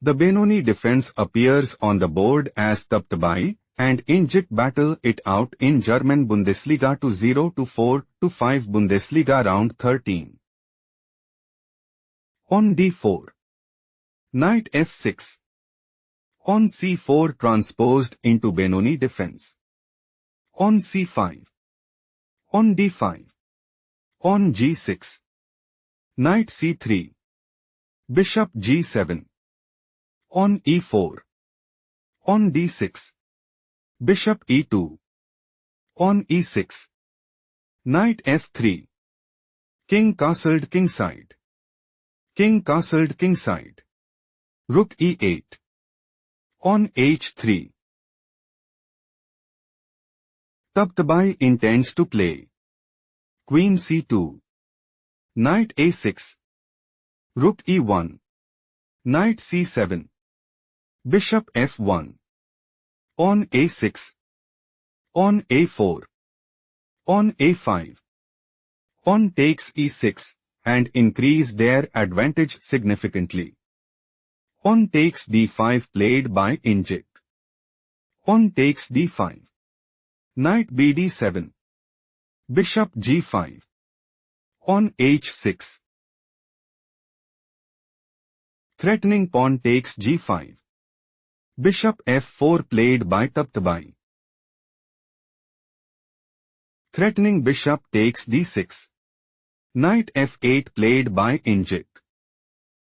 The Benoni defense appears on the board as Tabatabaei, and Indjic battle it out in German Bundesliga 2-0-4-5 Bundesliga round 13. On d4. Knight f6. On c4 transposed into Benoni defense. On c5. On d5. On g6. Knight c3. Bishop g7. On e4. On d6. Bishop e2. On e6. Knight f3. King castled kingside. King castled kingside. Rook e8. On h3. Tabatabaei intends to play Queen c2. Knight a6. Rook e1. Knight c7. Bishop f1. On a6. On a4. On a5. On takes e6, and increase their advantage significantly. On takes d5 played by Indjic. On takes d5. Knight bd7. Bishop g5. On h6. Threatening pawn takes g5. Bishop f4 played by Tabatabaei. Threatening bishop takes d6. Knight f8 played by Indjic.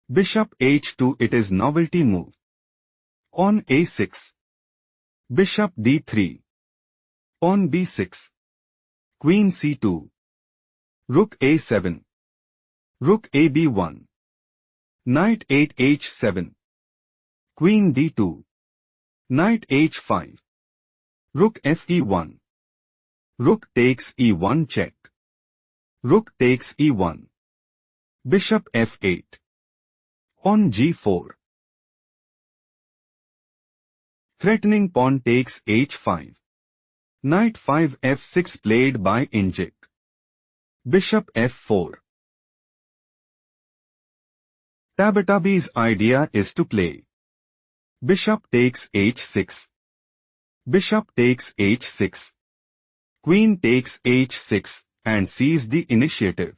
Bishop h2 it is novelty move. On a6. Bishop d3. On b6. Queen c2. Rook a7. Rook ab1. Knight 8 h7. Queen d2. Knight h5. Rook fe1. Rook takes e1 check. Rook takes e1. Bishop f8. On g4. Threatening pawn takes h5. Knight 5 f6 played by Indjic. Bishop f4. Tabatabaei's idea is to play Bishop takes h6. Bishop takes h6. Queen takes h6 and seize the initiative.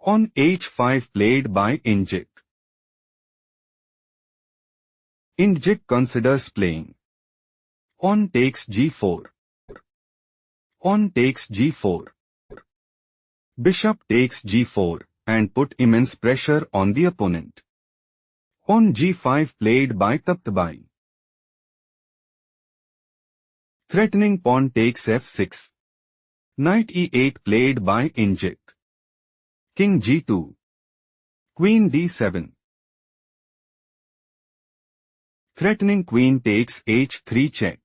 On h5 played by Indjic. Indjic considers playing on takes g4. On takes g4. Bishop takes g4 and put immense pressure on the opponent. On g5 played by Tabatabaei. Threatening pawn takes f6. Knight e8 played by Indjic. King g2. Queen d7. Threatening queen takes h3 check.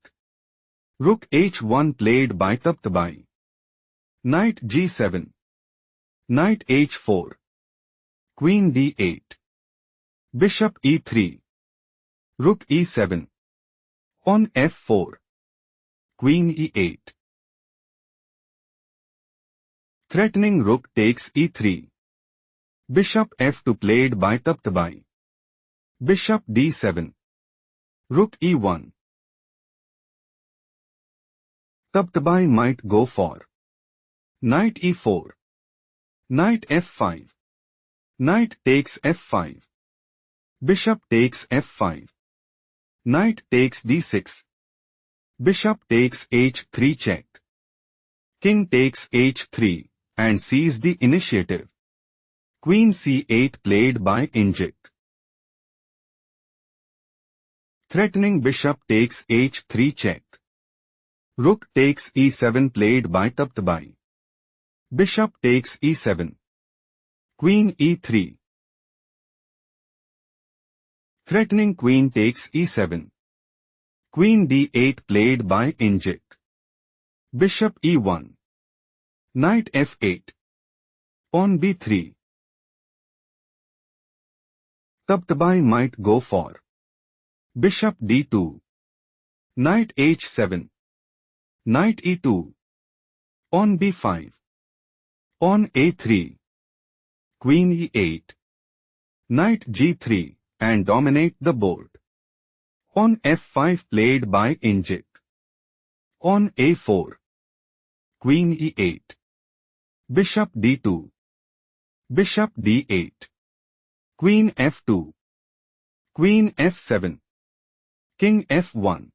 Rook h1 played by Tabatabaei. Knight g7. Knight h4. Queen d8. Bishop e3. Rook e7. On f4. Queen e8. Threatening rook takes e3. Bishop f2 played by Tabatabaei. Bishop d7. Rook e1. Tabatabaei might go for Knight e4. Knight f5. Knight takes f5. Bishop takes f5. Knight takes d6. Bishop takes h3 check. King takes h3 and seize the initiative. Queen c8 played by Indjic. Threatening bishop takes h3 check. Rook takes e7 played by Tabatabaei. Bishop takes e7. Queen e3. Threatening queen takes e7. Queen d8 played by Indjic. Bishop e1. Knight f8. On b3. Tabatabaei might go for Bishop d2. Knight h7. Knight e2. On b5. On a3. Queen e8. Knight g3 and dominate the board. On f5 played by Indjic. On a4. Queen e8. Bishop d2. Bishop d8. Queen f2. Queen f7. King f1.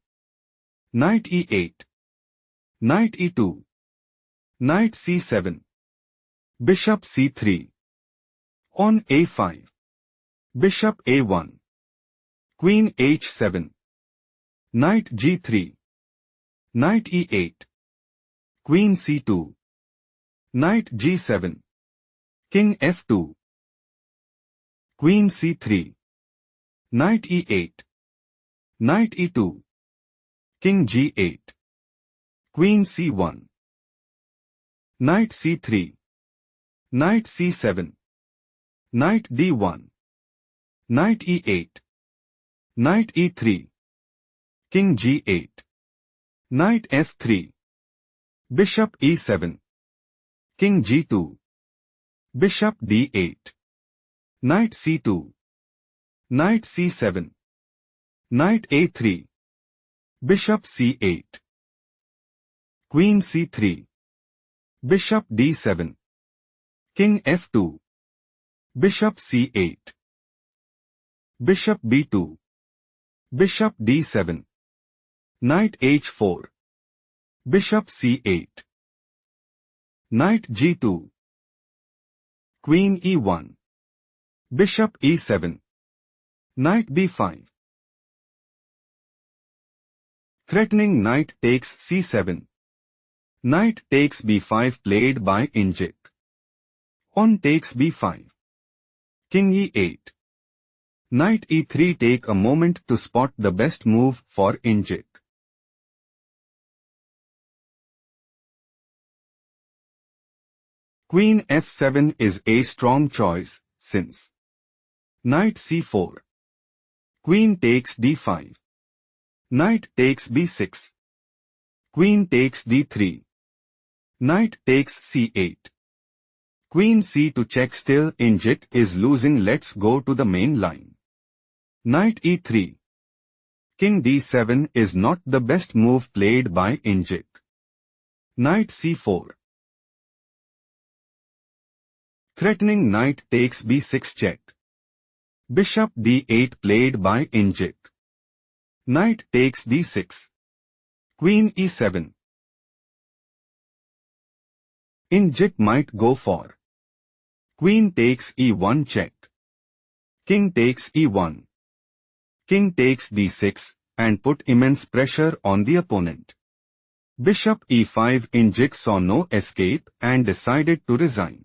Knight e8. Knight e2. Knight c7. Bishop c3. On a5. Bishop a1. Queen h7. Knight g3. Knight e8. Queen c2. Knight g7. King f2. Queen c3. Knight e8. Knight e2. King g8. Queen c1. Knight c3. Knight c7. Knight d1. Knight e8. Knight e3. King g8. Knight f3. Bishop e7. King g2. Bishop d8. Knight c2. Knight c7. Knight a3. Bishop c8. Queen c3. Bishop d7. King f2. Bishop c8. Bishop b2. Bishop d7. Knight h4. Bishop c8. Knight g2. Queen e1. Bishop e7. Knight b5. Threatening knight takes c7. Knight takes b5 played by Indjic. On takes b5. King e8. Knight e3. Take a moment to spot the best move for Indjic. Queen f7 is a strong choice, since Knight c4. Queen takes d5. Knight takes b6. Queen takes d3. Knight takes c8. Queen c to check. Still Indjic is losing. Let's go to the main line. Knight e3. King d7 is not the best move played by Indjic. Knight c4. Threatening knight takes b6 check. Bishop d8 played by Indjic. Knight takes d6. Queen e7. Indjic might go for Queen takes e1 check. King takes e1. King takes d6 and put immense pressure on the opponent. Bishop e5. Indjic saw no escape and decided to resign.